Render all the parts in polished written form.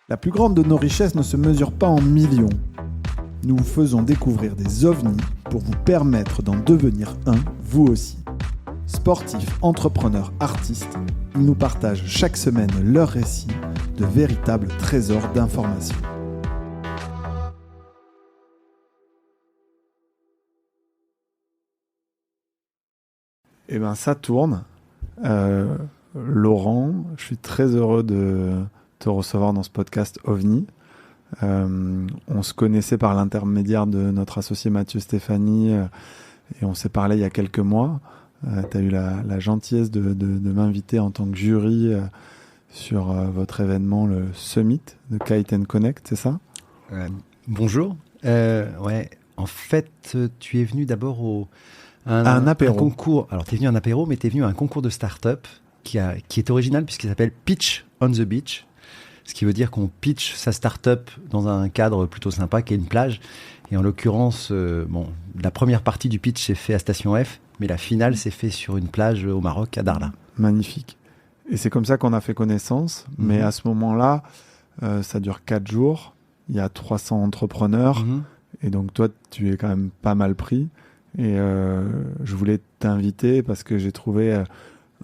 La plus grande de nos richesses ne se mesure pas en millions. Nous vous faisons découvrir des ovnis pour vous permettre d'en devenir un, vous aussi. Sportifs, entrepreneurs, artistes, ils nous partagent chaque semaine leurs récits de véritables trésors d'informations. Eh bien, ça tourne. Laurent, je suis très heureux de te recevoir dans ce podcast OVNI. On se connaissait par l'intermédiaire de notre associé Mathieu Stéphanie et on s'est parlé il y a quelques mois. Tu as eu la gentillesse de m'inviter en tant que jury sur votre événement, le Summit de Kite & Connect, c'est ça ? Bonjour. Ouais, en fait, tu es venu d'abord à un apéro. Un concours. Alors, tu es venu à un apéro, mais tu es venu à un concours de start-up qui est original puisqu'il s'appelle Pitch on the Beach. Ce qui veut dire qu'on pitch sa start-up dans un cadre plutôt sympa qui est une plage. Et en l'occurrence, la première partie du pitch s'est fait à Station F, mais la finale s'est fait sur une plage au Maroc, à Darla. Magnifique. Et c'est comme ça qu'on a fait connaissance. Mais à ce moment-là, ça dure 4 jours. Il y a 300 entrepreneurs. Et donc, toi, tu es quand même pas mal pris. Et je voulais t'inviter parce que j'ai trouvé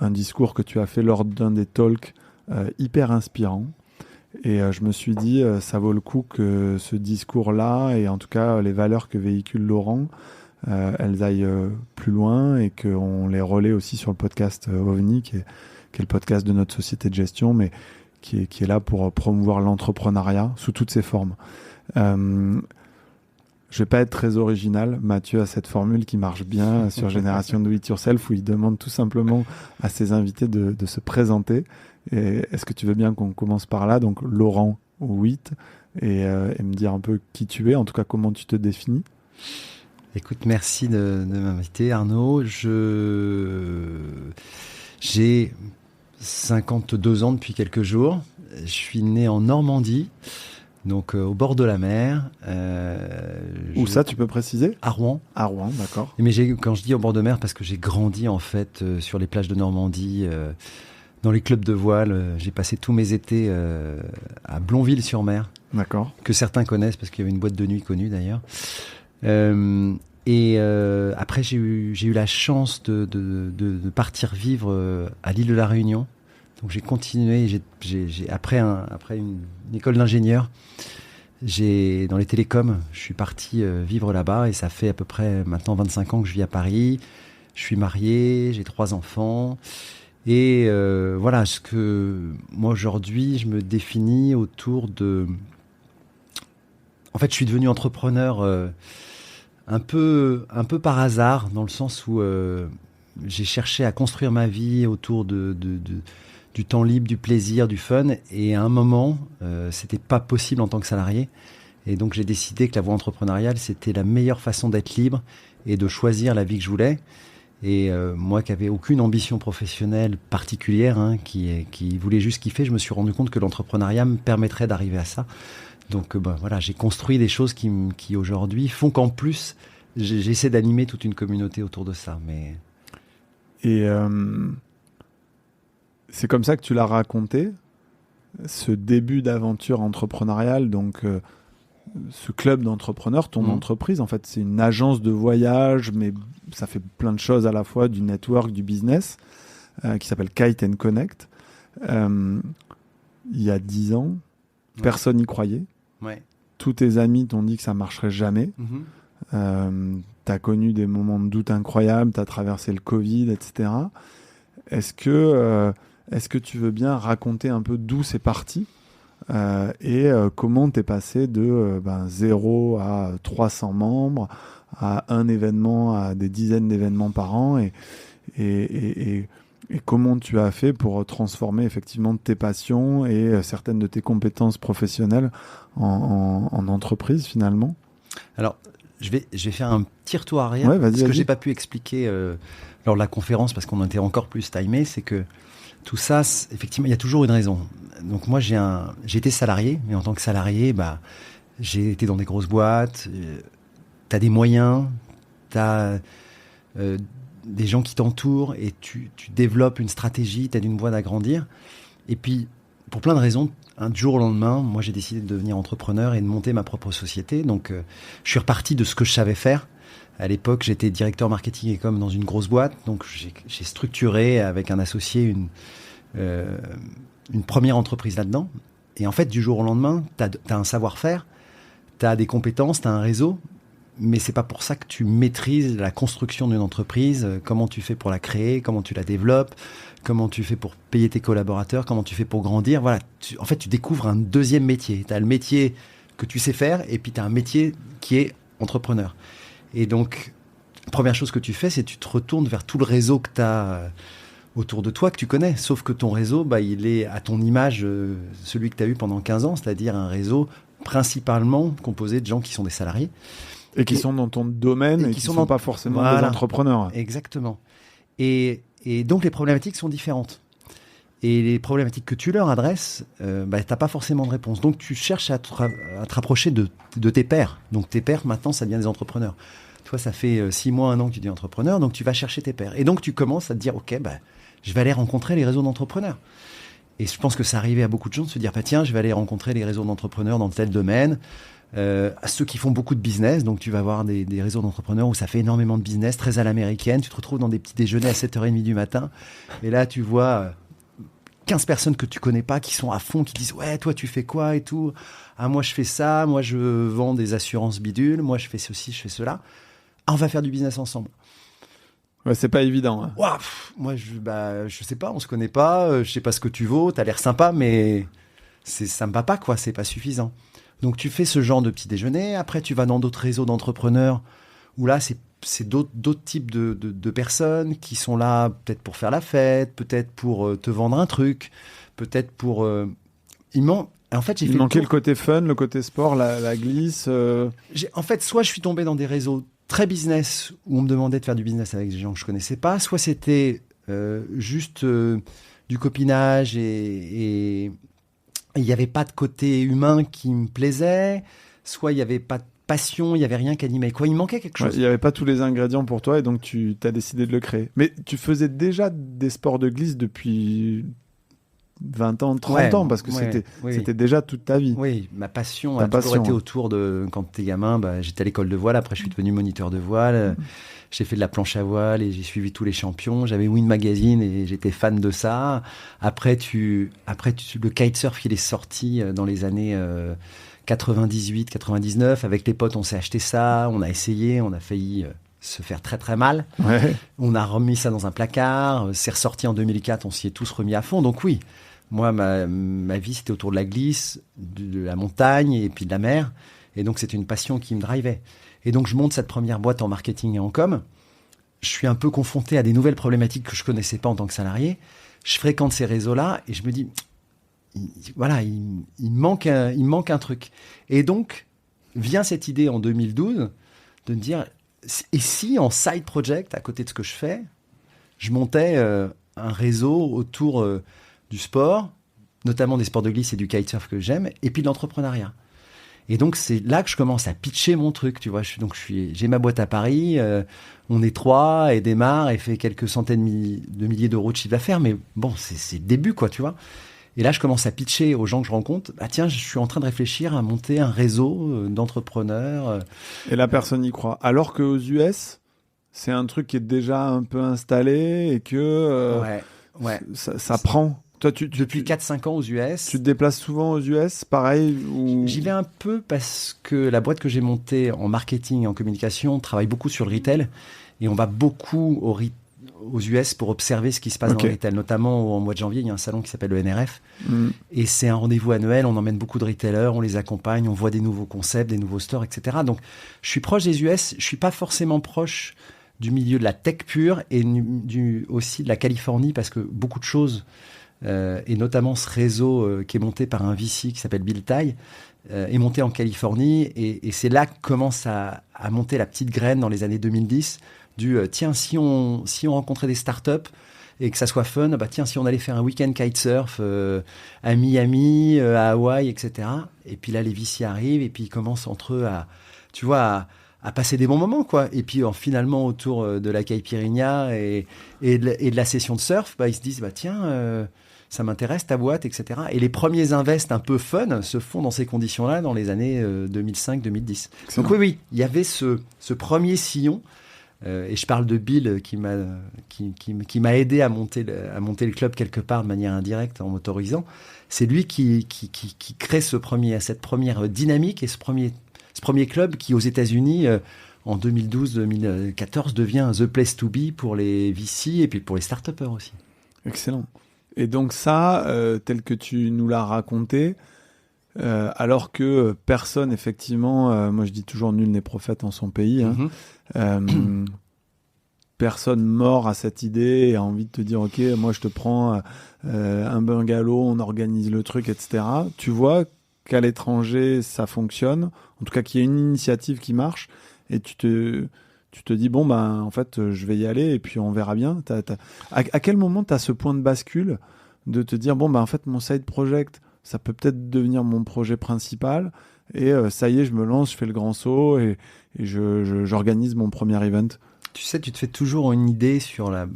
un discours que tu as fait lors d'un des talks hyper inspirant. Et je me suis dit, ça vaut le coup que ce discours-là, et en tout cas les valeurs que véhicule Laurent, elles aillent plus loin et qu'on les relaie aussi sur le podcast OVNI, qui est le podcast de notre société de gestion, mais qui est là pour promouvoir l'entrepreneuriat sous toutes ses formes. Je vais pas être très original. Mathieu a cette formule qui marche bien sur Génération Do It Yourself, où il demande tout simplement à ses invités de se présenter. Et est-ce que tu veux bien qu'on commence par là, donc Laurent Witt, et me dire un peu qui tu es, en tout cas comment tu te définis? Écoute, merci de m'inviter, Arnaud. J'ai 52 ans depuis quelques jours. Je suis né en Normandie, donc au bord de la mer. Où ça, tu peux préciser? À Rouen. À Rouen, d'accord. Mais quand je dis au bord de mer, parce que j'ai grandi en fait sur les plages de Normandie, dans les clubs de voile. J'ai passé tous mes étés à Blonville-sur-Mer. D'accord. Que certains connaissent parce qu'il y avait une boîte de nuit connue d'ailleurs. Après, j'ai eu la chance de partir vivre à l'île de la Réunion. Donc j'ai continué. Après une école d'ingénieur, dans les télécoms, je suis parti vivre là-bas et ça fait à peu près maintenant 25 ans que je vis à Paris. Je suis marié, j'ai 3 enfants. Et voilà, ce que moi aujourd'hui, je me définis autour de... En fait, je suis devenu entrepreneur un peu par hasard, dans le sens où j'ai cherché à construire ma vie autour du temps libre, du plaisir, du fun. Et à un moment, c'était pas possible en tant que salarié. Et donc, j'ai décidé que la voie entrepreneuriale, c'était la meilleure façon d'être libre et de choisir la vie que je voulais. Et moi qui n'avais aucune ambition professionnelle particulière, qui voulait juste kiffer, je me suis rendu compte que l'entrepreneuriat me permettrait d'arriver à ça. Donc voilà, j'ai construit des choses qui aujourd'hui font qu'en plus, j'essaie d'animer toute une communauté autour de ça. Et c'est comme ça que tu l'as raconté, ce début d'aventure entrepreneuriale, donc... ce club d'entrepreneurs, ton entreprise, en fait, c'est une agence de voyage, mais ça fait plein de choses à la fois, du network, du business, qui s'appelle Kite & Connect. Il y a 10 ans, personne n'y croyait. Ouais. Tous tes amis t'ont dit que ça ne marcherait jamais. Tu as connu des moments de doute incroyables, tu as traversé le Covid, etc. Est-ce que tu veux bien raconter un peu d'où c'est parti ? Et comment t'es passé de 0 à 300 membres, à un événement, à des dizaines d'événements par an, et comment tu as fait pour transformer effectivement tes passions et certaines de tes compétences professionnelles en entreprise finalement? Alors, je vais faire un petit retour arrière, parce que j'ai pas pu expliquer lors de la conférence, parce qu'on était encore plus timé, c'est que tout ça, effectivement, il y a toujours une raison. Donc moi, j'ai été salarié, mais en tant que salarié, j'ai été dans des grosses boîtes. Tu as des moyens, tu as des gens qui t'entourent et tu développes une stratégie, tu as une voie d'agrandir. Et puis, pour plein de raisons. Du jour au lendemain, moi, j'ai décidé de devenir entrepreneur et de monter ma propre société. Donc, je suis reparti de ce que je savais faire. À l'époque, j'étais directeur marketing et com dans une grosse boîte. Donc, j'ai structuré avec un associé une première entreprise là-dedans. Et en fait, du jour au lendemain, t'as un savoir-faire, t'as des compétences, t'as un réseau. Mais c'est pas pour ça que tu maîtrises la construction d'une entreprise, comment tu fais pour la créer, comment tu la développes, comment tu fais pour payer tes collaborateurs, comment tu fais pour grandir. Voilà, en fait, tu découvres un deuxième métier. Tu as le métier que tu sais faire et puis tu as un métier qui est entrepreneur. Et donc, la première chose que tu fais, c'est tu te retournes vers tout le réseau que tu as autour de toi, que tu connais. Sauf que ton réseau, il est à ton image, celui que tu as eu pendant 15 ans, c'est-à-dire un réseau principalement composé de gens qui sont des salariés. Et qui sont dans ton domaine et qui sont pas forcément des entrepreneurs. Exactement. Et donc, les problématiques sont différentes. Et les problématiques que tu leur adresses, tu n'as pas forcément de réponse. Donc, tu cherches à te rapprocher de tes pairs. Donc, tes pairs, maintenant, ça devient des entrepreneurs. Toi, ça fait 6 mois, 1 an que tu es entrepreneur, donc tu vas chercher tes pairs. Et donc, tu commences à te dire, OK, je vais aller rencontrer les réseaux d'entrepreneurs. Et je pense que ça arrivait à beaucoup de gens de se dire, tiens, je vais aller rencontrer les réseaux d'entrepreneurs dans tel domaine. À ceux qui font beaucoup de business, donc tu vas voir des réseaux d'entrepreneurs où ça fait énormément de business, très à l'américaine, tu te retrouves dans des petits déjeuners à 7h30 du matin, et là tu vois 15 personnes que tu connais pas qui sont à fond, qui disent ouais, toi tu fais quoi et tout, ah moi je fais ça, moi je vends des assurances bidules, moi je fais ceci, je fais cela, on va faire du business ensemble. Ouais, c'est pas évident. Hein. Ouah, moi je sais pas, on se connaît pas, je sais pas ce que tu vaux, t'as l'air sympa, mais ça me va pas quoi, c'est pas suffisant. Donc, tu fais ce genre de petit déjeuner. Après, tu vas dans d'autres réseaux d'entrepreneurs où là, c'est d'autres types de personnes qui sont là peut-être pour faire la fête, peut-être pour te vendre un truc, peut-être pour... En fait, il manquait le côté fun, le côté sport, la glisse. En fait, soit je suis tombé dans des réseaux très business où on me demandait de faire du business avec des gens que je connaissais pas, soit c'était juste du copinage et il n'y avait pas de côté humain qui me plaisait, soit il n'y avait pas de passion, il n'y avait rien qui animait. Quoi, il manquait quelque chose. Il n'y avait pas tous les ingrédients pour toi et donc tu as décidé de le créer. Mais tu faisais déjà des sports de glisse depuis 20 ans, 30 ans, parce que c'était déjà toute ta vie. Oui, ma passion a toujours été autour de... Quand t'es gamin, j'étais à l'école de voile, après je suis devenu moniteur de voile. J'ai fait de la planche à voile et j'ai suivi tous les champions. J'avais Win Magazine et j'étais fan de ça. Après, le kitesurf, il est sorti dans les années 98, 99. Avec les potes, on s'est acheté ça. On a essayé. On a failli se faire très, très mal. Ouais. On a remis ça dans un placard. C'est ressorti en 2004. On s'y est tous remis à fond. Donc oui, moi, ma vie, c'était autour de la glisse, de la montagne et puis de la mer. Et donc, c'était une passion qui me drivait. Et donc, je monte cette première boîte en marketing et en com. Je suis un peu confronté à des nouvelles problématiques que je connaissais pas en tant que salarié. Je fréquente ces réseaux-là et je me dis, il manque un truc. Et donc, vient cette idée en 2012 de me dire, et si en side project, à côté de ce que je fais, je montais un réseau autour du sport, notamment des sports de glisse et du kitesurf que j'aime, et puis de l'entrepreneuriat. Et donc, c'est là que je commence à pitcher mon truc, tu vois. J'ai ma boîte à Paris, on est 3, et démarre, et fait quelques centaines de milliers d'euros de chiffre d'affaires, mais bon, c'est le début, quoi, tu vois. Et là, je commence à pitcher aux gens que je rencontre. Tiens, je suis en train de réfléchir à monter un réseau d'entrepreneurs. Et la personne y croit. Alors qu'aux US, c'est un truc qui est déjà un peu installé et que ça prend. Toi, depuis 4-5 ans aux US. Tu te déplaces souvent aux US, pareil J'y vais un peu parce que la boîte que j'ai montée en marketing et en communication travaille beaucoup sur le retail. Et on va beaucoup aux US pour observer ce qui se passe dans le retail. Notamment au mois de janvier, il y a un salon qui s'appelle le NRF. Et c'est un rendez-vous annuel. On emmène beaucoup de retailers, on les accompagne, on voit des nouveaux concepts, des nouveaux stores, etc. Donc, je suis proche des US. Je ne suis pas forcément proche du milieu de la tech pure et aussi de la Californie parce que beaucoup de choses... et notamment ce réseau qui est monté par un VC qui s'appelle Bill Tai, est monté en Californie et c'est là que commence à monter la petite graine dans les années 2010 du tiens, si on rencontrait des startups et que ça soit fun, tiens, si on allait faire un week-end kitesurf à Miami, à Hawaï, etc. Et puis là, les VC arrivent et puis ils commencent entre eux à passer des bons moments, quoi. Et puis, finalement, autour de la caipirinha et de la session de surf, ils se disent, tiens, ça m'intéresse ta boîte, etc. Et les premiers invests un peu fun se font dans ces conditions-là dans les années 2005-2010. Donc oui, il y avait ce premier sillon. Et je parle de Bill qui m'a aidé à monter le club quelque part de manière indirecte en m'autorisant. C'est lui qui crée cette première dynamique et ce premier club qui aux États-Unis en 2012-2014 devient the place to be pour les VC et puis pour les start-upers aussi. Excellent. Et donc ça, tel que tu nous l'as raconté, alors que personne, effectivement, moi je dis toujours nul n'est prophète en son pays, personne mord à cette idée et a envie de te dire ok, moi je te prends un bungalow, on organise le truc, etc. Tu vois qu'à l'étranger ça fonctionne, en tout cas qu'il y a une initiative qui marche et tu te dis bon ben en fait je vais y aller et puis on verra bien. À quel moment tu as ce point de bascule de te dire bon ben en fait mon side project ça peut peut-être devenir mon projet principal et ça y est je me lance, je fais le grand saut et j'organise mon premier event. Tu sais, tu te fais toujours une idée sur la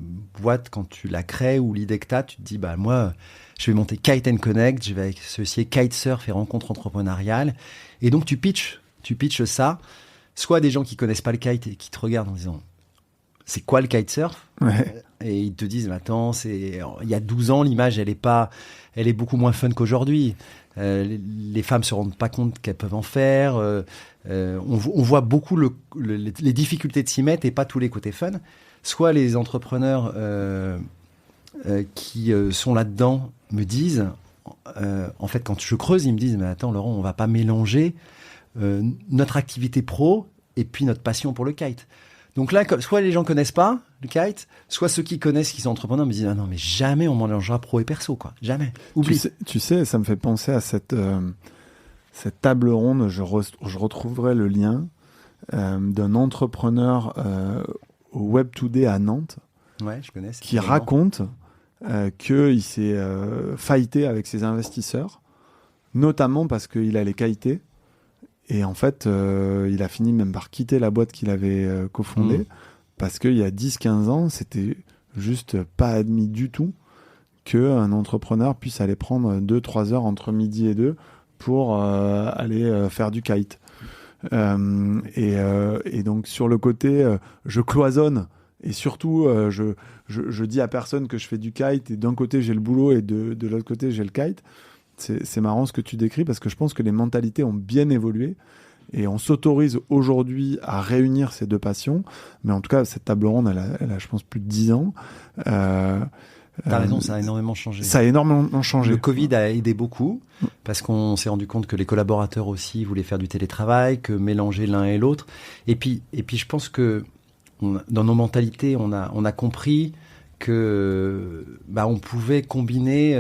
boîte quand tu la crées ou l'idée que tu as. Tu te dis, bah, moi, je vais monter Kite & Connect, je vais associer kitesurf et rencontres entrepreneuriales. Et donc, tu pitches ça, soit à des gens qui connaissent pas le kite et qui te regardent en disant, c'est quoi le kitesurf ? Ouais. Et ils te disent, mais attends, il y a 12 ans, l'image, elle est beaucoup moins fun qu'aujourd'hui. Les femmes se rendent pas compte qu'elles peuvent en faire. On voit beaucoup les difficultés de s'y mettre et pas tous les côtés fun. Soit les entrepreneurs qui sont là-dedans me disent, en fait, quand je creuse, ils me disent, mais attends, Laurent, on va pas mélanger notre activité pro et puis notre passion pour le kite. Donc là, soit les gens connaissent pas le kite, soit ceux qui connaissent, qui sont entrepreneurs, me disent ah non, mais jamais on mélangera pro et perso, quoi. Jamais. Oublie. Tu sais, ça me fait penser à cette table ronde. Je retrouverai le lien d'un entrepreneur au Web Today à Nantes, ouais, je connais, qui raconte qu'il s'est fighté avec ses investisseurs, notamment parce qu'il allait kiter. Et en fait, il a fini même par quitter la boîte qu'il avait cofondée parce qu'il y a 10-15 ans, c'était juste pas admis du tout qu'un entrepreneur puisse aller prendre 2-3 heures entre midi et 2 pour aller faire du kite. Et donc, sur le côté, je cloisonne et surtout, je dis à personne que je fais du kite et d'un côté, j'ai le boulot et de l'autre côté, j'ai le kite. C'est marrant ce que tu décris parce que je pense que les mentalités ont bien évolué et on s'autorise aujourd'hui à réunir ces deux passions. Mais en tout cas, cette table ronde, elle a je pense, plus de 10 ans. T'as raison, ça a énormément changé. Ça a énormément changé. Le Covid a aidé beaucoup parce qu'on s'est rendu compte que les collaborateurs aussi voulaient faire du télétravail, que mélanger l'un et l'autre. Et puis je pense que dans nos mentalités, on a compris que on pouvait combiner,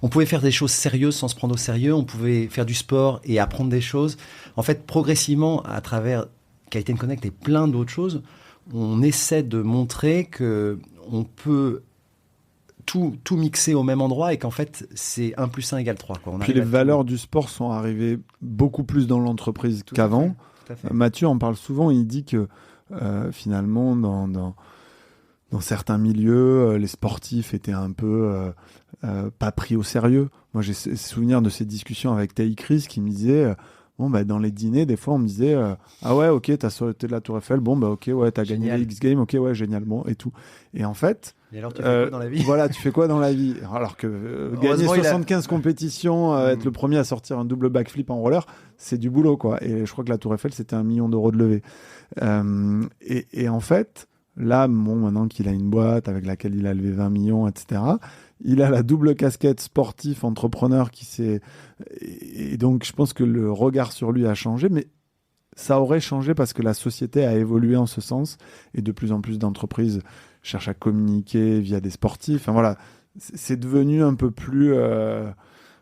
on pouvait faire des choses sérieuses sans se prendre au sérieux, on pouvait faire du sport et apprendre des choses. En fait, progressivement, à travers Kite & Connect et plein d'autres choses, on essaie de montrer que on peut tout mixer au même endroit et qu'en fait, c'est 1 + 1 = 3. Quoi. Puis les valeurs du sport sont arrivées beaucoup plus dans l'entreprise qu'avant. Mathieu en parle souvent, il dit que finalement, dans certains milieux, les sportifs étaient un peu pas pris au sérieux. Moi, j'ai souvenir de ces discussions avec Taï Chris qui me disait dans les dîners, des fois, on me disait ah ouais, ok, t'as sauté de la Tour Eiffel, bon, bah ok, ouais, t'as gagné les X Games, ok, ouais, génial, bon, et tout. Et en fait. Et alors, tu fais quoi dans la vie ? Voilà, tu fais quoi dans la vie ? Alors que gagner 75 compétitions, être le premier à sortir un double backflip en roller, c'est du boulot, quoi. Et je crois que la Tour Eiffel, c'était 1 million d'euros de levée. Et en fait. Là, maintenant qu'il a une boîte avec laquelle il a levé 20 millions, etc., il a la double casquette sportif, entrepreneur qui s'est... Et donc, je pense que le regard sur lui a changé, mais ça aurait changé parce que la société a évolué en ce sens et de plus en plus d'entreprises cherchent à communiquer via des sportifs. Enfin, voilà, c'est devenu un peu plus,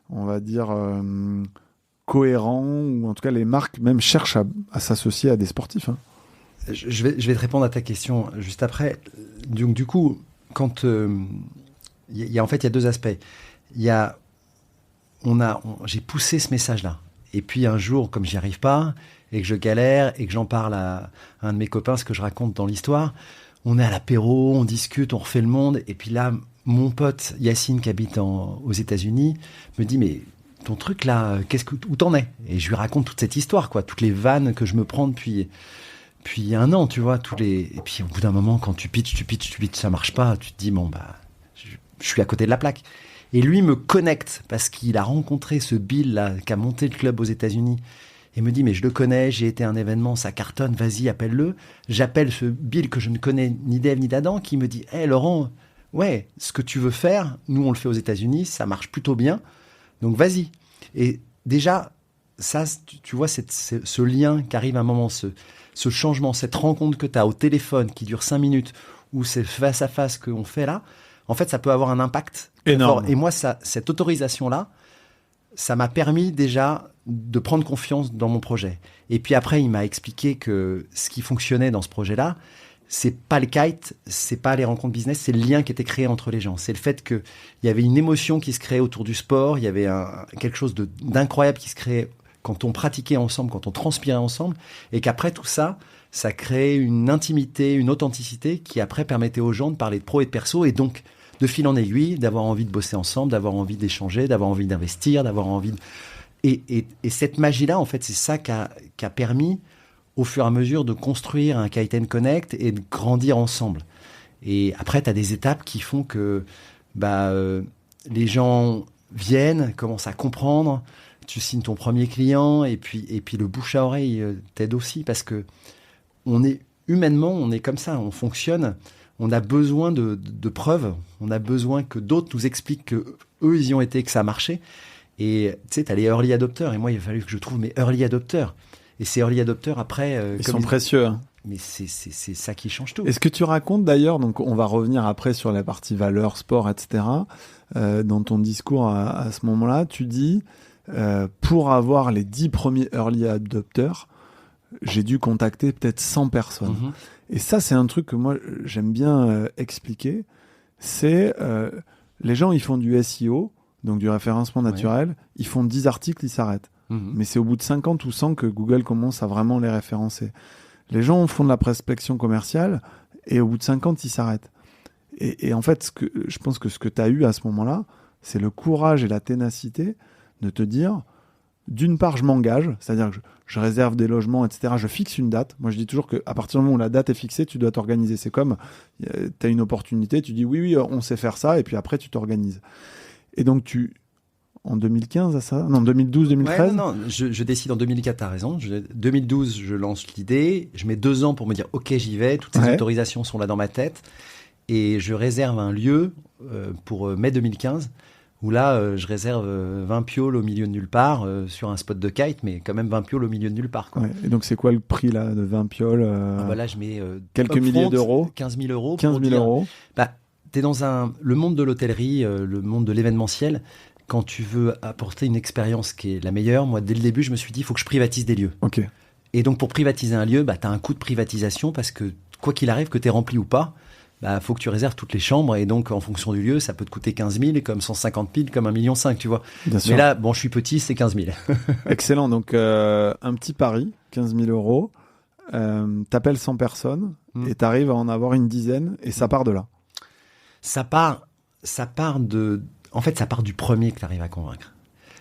on va dire, cohérent, ou en tout cas, les marques même cherchent à s'associer à des sportifs, hein. Je vais te répondre à ta question juste après. Donc, du coup, quand il y a 2 aspects. J'ai poussé ce message-là. Et puis un jour, comme j'y arrive pas et que je galère et que j'en parle à un de mes copains, ce que je raconte dans l'histoire, on est à l'apéro, on discute, on refait le monde. Et puis là, mon pote Yacine, qui habite aux États-Unis, me dit, mais ton truc là, où t'en es? Et je lui raconte toute cette histoire, quoi, toutes les vannes que je me prends depuis 1 an, tu vois, et puis au bout d'un moment, quand tu pitches, ça marche pas, tu te dis, bon, bah, je suis à côté de la plaque. Et lui me connecte parce qu'il a rencontré ce Bill là, qui a monté le club aux États-Unis. Et me dit, mais je le connais, j'ai été à un événement, ça cartonne, vas-y, appelle-le. J'appelle ce Bill que je ne connais ni d'Ève ni d'Adam, qui me dit, hé Laurent, ouais, ce que tu veux faire, nous on le fait aux États-Unis, ça marche plutôt bien, donc vas-y. Et déjà, ça, tu vois, ce lien qui arrive à un moment, ce changement, cette rencontre que tu as au téléphone qui dure 5 minutes, ou c'est face à face qu'on fait là, en fait, ça peut avoir un impact énorme. Fort. Et moi, cette autorisation-là, ça m'a permis déjà de prendre confiance dans mon projet. Et puis après, il m'a expliqué que ce qui fonctionnait dans ce projet-là, c'est pas le kite, c'est pas les rencontres business, c'est le lien qui était créé entre les gens. C'est le fait qu'il y avait une émotion qui se créait autour du sport, il y avait quelque chose d'incroyable qui se créait quand on pratiquait ensemble, quand on transpirait ensemble, et qu'après tout ça, ça créait une intimité, une authenticité qui après permettait aux gens de parler de pro et de perso, et donc de fil en aiguille, d'avoir envie de bosser ensemble, d'avoir envie d'échanger, d'avoir envie d'investir, d'avoir envie de... Et cette magie-là, en fait, c'est ça qui a permis, au fur et à mesure, de construire un Kite & Connect et de grandir ensemble. Et après, tu as des étapes qui font que les gens viennent, commencent à comprendre, tu signes ton premier client, et puis le bouche à oreille t'aide aussi, parce que humainement, on est comme ça, on fonctionne, on a besoin de preuves, on a besoin que d'autres nous expliquent que eux ils y ont été, que ça a marché. Et tu sais, t'as les early adopters, et moi il a fallu que je trouve mes early adopters. Et ces early adopters après, ils sont précieux. Hein. Mais c'est ça qui change tout. Et ce que tu racontes d'ailleurs, donc on va revenir après sur la partie valeur, sport, etc. Dans ton discours à ce moment-là, tu dis pour avoir les 10 premiers early adopters, j'ai dû contacter peut-être 100 personnes. Mm-hmm. Et ça, c'est un truc que moi j'aime bien expliquer. C'est les gens, ils font du SEO, donc du référencement naturel, ils font 10 articles, ils s'arrêtent. Mm-hmm. Mais c'est au bout de 50 ou 100 que Google commence à vraiment les référencer. Les gens font de la prospection commerciale et au bout de 50, ils s'arrêtent. Et en fait, je pense que ce que tu as eu à ce moment-là, c'est le courage et la ténacité de te dire, d'une part, je m'engage, c'est-à-dire que je réserve des logements, etc. Je fixe une date. Moi, je dis toujours qu'à partir du moment où la date est fixée, tu dois t'organiser. C'est comme, tu as une opportunité, tu dis oui, on sait faire ça, et puis après, tu t'organises. Et donc, en 2015, à ça? Non, 2012, 2013? Non, je décide en 2004, t'as raison. 2012, je lance l'idée. Je mets 2 ans pour me dire, OK, j'y vais. Toutes ces autorisations sont là dans ma tête. Et je réserve un lieu pour mai 2015, où là, je réserve 20 pioles au milieu de nulle part, sur un spot de kite, mais quand même 20 pioles au milieu de nulle part. Quoi. Ouais. Et donc, c'est quoi le prix là, de 20 pioles Là, je mets quelques milliers d'euros. 15 000 euros. 15 000 euros. T'es dans le monde de l'hôtellerie, le monde de l'événementiel. Quand tu veux apporter une expérience qui est la meilleure, moi, dès le début, je me suis dit, il faut que je privatise des lieux. Okay. Et donc, pour privatiser un lieu, tu as un coût de privatisation parce que, quoi qu'il arrive, que tu es rempli ou pas, faut que tu réserves toutes les chambres. Et donc, en fonction du lieu, ça peut te coûter 15 000, comme 150 000, comme 1,5 million, tu vois. Bien sûr. Mais là, je suis petit, c'est 15 000. Excellent. Donc, un petit pari, 15 000 euros. T'appelles 100 personnes et t'arrives à en avoir une dizaine et ça part de là. Ça part du premier que tu arrives à convaincre.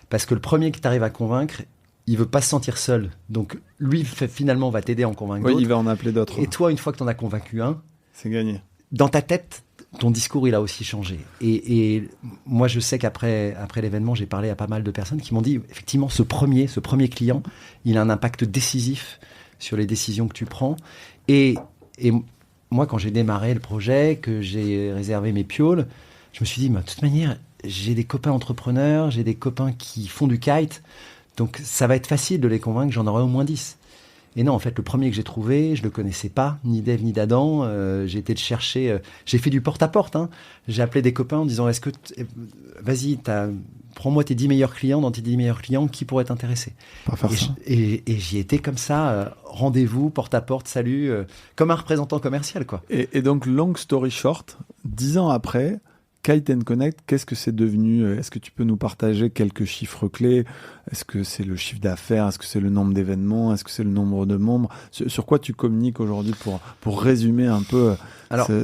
Parce que le premier que tu arrives à convaincre, il veut pas se sentir seul. Donc, lui, finalement, va t'aider à en convaincre d'autres. Oui, il va en appeler d'autres. Et toi, une fois que tu en as convaincu un, c'est gagné. Dans ta tête, ton discours, il a aussi changé. Et moi, je sais qu'après l'événement, j'ai parlé à pas mal de personnes qui m'ont dit, effectivement, ce premier client, il a un impact décisif sur les décisions que tu prends. Et moi, quand j'ai démarré le projet, que j'ai réservé mes pioles, je me suis dit, de toute manière, j'ai des copains entrepreneurs, j'ai des copains qui font du kite, donc ça va être facile de les convaincre, j'en aurai au moins 10. Et non, en fait, le premier que j'ai trouvé, je le connaissais pas, ni d'Ève ni d'Adam. J'ai été le chercher, j'ai fait du porte-à-porte. Hein. J'ai appelé des copains en disant, vas-y, prends-moi tes 10 meilleurs clients, dans tes 10 meilleurs clients, qui pourrait t'intéresser? Et j'y étais comme ça, rendez-vous, porte-à-porte, salut, comme un représentant commercial, quoi. Et donc, long story short, 10 ans après, Kite & Connect, qu'est-ce que c'est devenu? Est-ce que tu peux nous partager quelques chiffres clés? Est-ce que c'est le chiffre d'affaires? Est-ce que c'est le nombre d'événements? Est-ce que c'est le nombre de membres? Sur quoi tu communiques aujourd'hui pour résumer un peu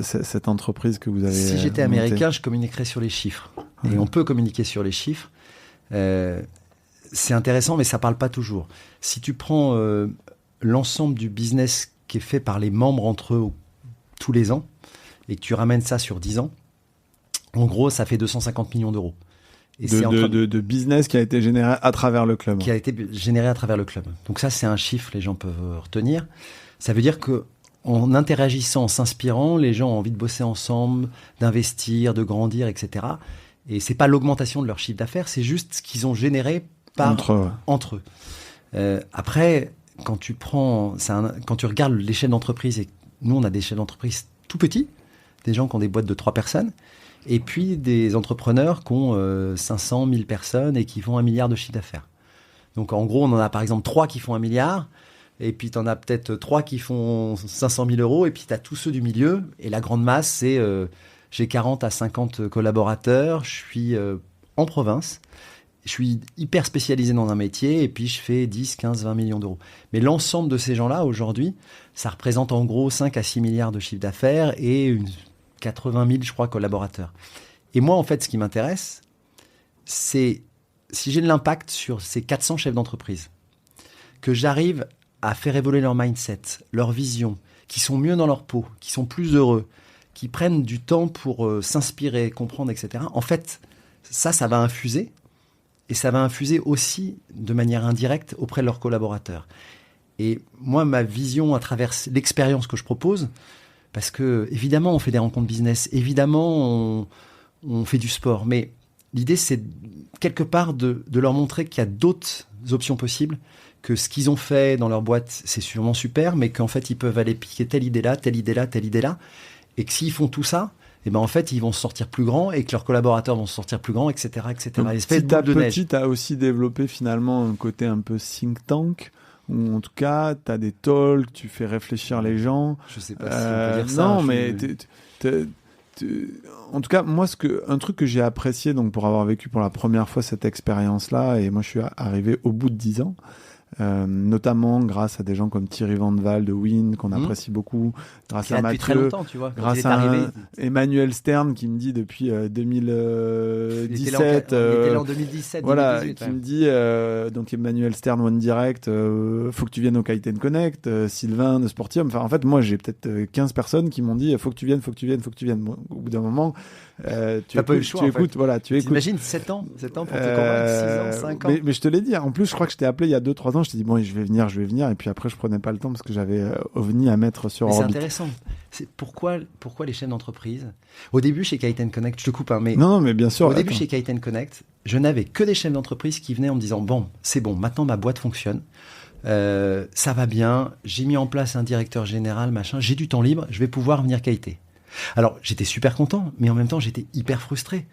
cette entreprise que vous avez Si j'étais montée? américain, je communiquerais sur les chiffres. Et on peut communiquer sur les chiffres. C'est intéressant, mais ça parle pas toujours. Si tu prends l'ensemble du business qui est fait par les membres entre eux tous les ans, et que tu ramènes ça sur 10 ans, en gros, ça fait 250 millions d'euros. Et de business qui a été généré à travers le club. Qui a été généré à travers le club. Donc ça, c'est un chiffre, les gens peuvent retenir. Ça veut dire que en interagissant, en s'inspirant, les gens ont envie de bosser ensemble, d'investir, de grandir, etc. Et c'est pas l'augmentation de leur chiffre d'affaires, c'est juste ce qu'ils ont généré entre eux. Après, quand tu regardes les chefs d'entreprise, et nous, on a des chefs d'entreprise tout petits, des gens qui ont des boîtes de 3 personnes, et puis des entrepreneurs qui ont 500, 1000 personnes et qui font 1 milliard de chiffre d'affaires. Donc en gros, on en a par exemple 3 qui font 1 milliard, et puis tu en as peut-être 3 qui font 500 000 euros, et puis tu as tous ceux du milieu, et la grande masse, c'est j'ai 40 à 50 collaborateurs, je suis en province, je suis hyper spécialisé dans un métier, et puis je fais 10, 15, 20 millions d'euros. Mais l'ensemble de ces gens-là, aujourd'hui, ça représente en gros 5 à 6 milliards de chiffre d'affaires et 80 000, je crois, collaborateurs. Et moi, en fait, ce qui m'intéresse, c'est si j'ai de l'impact sur ces 400 chefs d'entreprise, que j'arrive à faire évoluer leur mindset, leur vision, qui sont mieux dans leur peau, qui sont plus heureux, qui prennent du temps pour s'inspirer, comprendre, etc. En fait, ça va infuser. Et ça va infuser aussi de manière indirecte auprès de leurs collaborateurs. Et moi, ma vision à travers l'expérience que je propose, parce que évidemment, on fait des rencontres business, évidemment, on fait du sport, mais l'idée, c'est quelque part de leur montrer qu'il y a d'autres options possibles, que ce qu'ils ont fait dans leur boîte, c'est sûrement super, mais qu'en fait, ils peuvent aller piquer telle idée-là, telle idée-là, telle idée-là, et que s'ils font tout ça, et ben en fait, ils vont se sortir plus grands et que leurs collaborateurs vont se sortir plus grands, etc., etc. Donc, petit à petit, tu as aussi développé finalement un côté un peu think tank, ou en tout cas, tu as des talks, tu fais réfléchir les gens. Je sais pas si on peut dire ça. Non, mais en tout cas, moi, un truc que j'ai apprécié donc, pour avoir vécu pour la première fois cette expérience-là, et moi, je suis arrivé au bout de 10 ans, notamment grâce à des gens comme Thierry Van Val de Win qu'on apprécie beaucoup, grâce à Mathieu, tu vois, grâce à Emmanuel Stern qui me dit depuis 2017 il était là en 2017 voilà 2018, qui me dit donc Emmanuel Stern One Direct, faut que tu viennes au Kite & Connect, Sylvain de Sportium, enfin en fait moi j'ai peut-être 15 personnes qui m'ont dit faut que tu viennes bon, au bout d'un moment tu écoutes. T'imagines 7 ans pour te convaincre, 6 ans, 5 ans. Mais je te l'ai dit, en plus je crois que je t'ai appelé il y a 2-3 ans, je t'ai dit bon je vais venir, et puis après je prenais pas le temps parce que j'avais OVNI à mettre sur orbite. C'est intéressant. C'est pourquoi les chaînes d'entreprise, au début chez Kite & Connect, je te coupe, mais non mais bien sûr. Au début chez Kite & Connect, je n'avais que des chefs d'entreprise qui venaient en me disant bon, c'est bon, maintenant ma boîte fonctionne, ça va bien, j'ai mis en place un directeur général, machin, j'ai du temps libre, je vais pouvoir venir kiter. Alors, j'étais super content, mais en même temps, j'étais hyper frustré.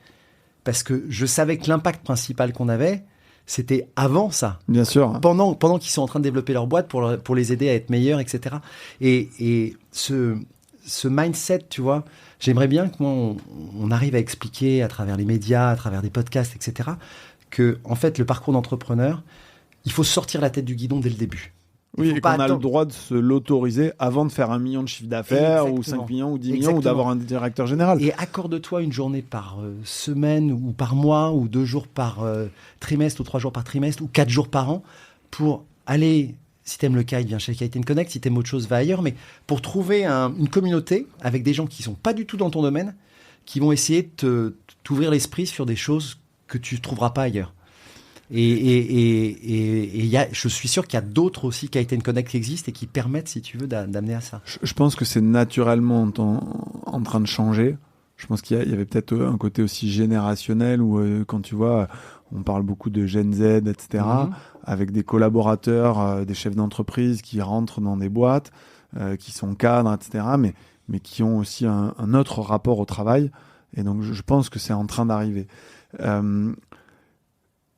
Parce que je savais que l'impact principal qu'on avait, c'était avant ça. Bien sûr. Pendant qu'ils sont en train de développer leur boîte pour les aider à être meilleurs, etc. Et ce mindset, tu vois, j'aimerais bien qu'on arrive à expliquer à travers les médias, à travers des podcasts, etc., que, en fait, le parcours d'entrepreneur, il faut sortir la tête du guidon dès le début. Oui, et qu'on a le droit de se l'autoriser avant de faire 1 million de chiffre d'affaires. Exactement. Ou 5 millions ou 10 millions. Exactement. Ou d'avoir un directeur général. Et accorde-toi une journée par semaine ou par mois ou 2 jours par trimestre ou 3 jours par trimestre ou 4 jours par an pour aller, si t'aimes le kite, viens chez Kite & Connect, si t'aimes autre chose, va ailleurs, mais pour trouver une communauté avec des gens qui sont pas du tout dans ton domaine, qui vont essayer de t'ouvrir l'esprit sur des choses que tu trouveras pas ailleurs. Et je suis sûr qu'il y a d'autres aussi Kite & Connect qui existent et qui permettent, si tu veux, d'amener à ça. Je pense que c'est naturellement en train de changer. Je pense qu'il y avait peut-être un côté aussi générationnel où quand tu vois, on parle beaucoup de Gen Z, etc., avec des collaborateurs, des chefs d'entreprise qui rentrent dans des boîtes, qui sont cadres, etc., mais qui ont aussi un autre rapport au travail. Et donc, je pense que c'est en train d'arriver.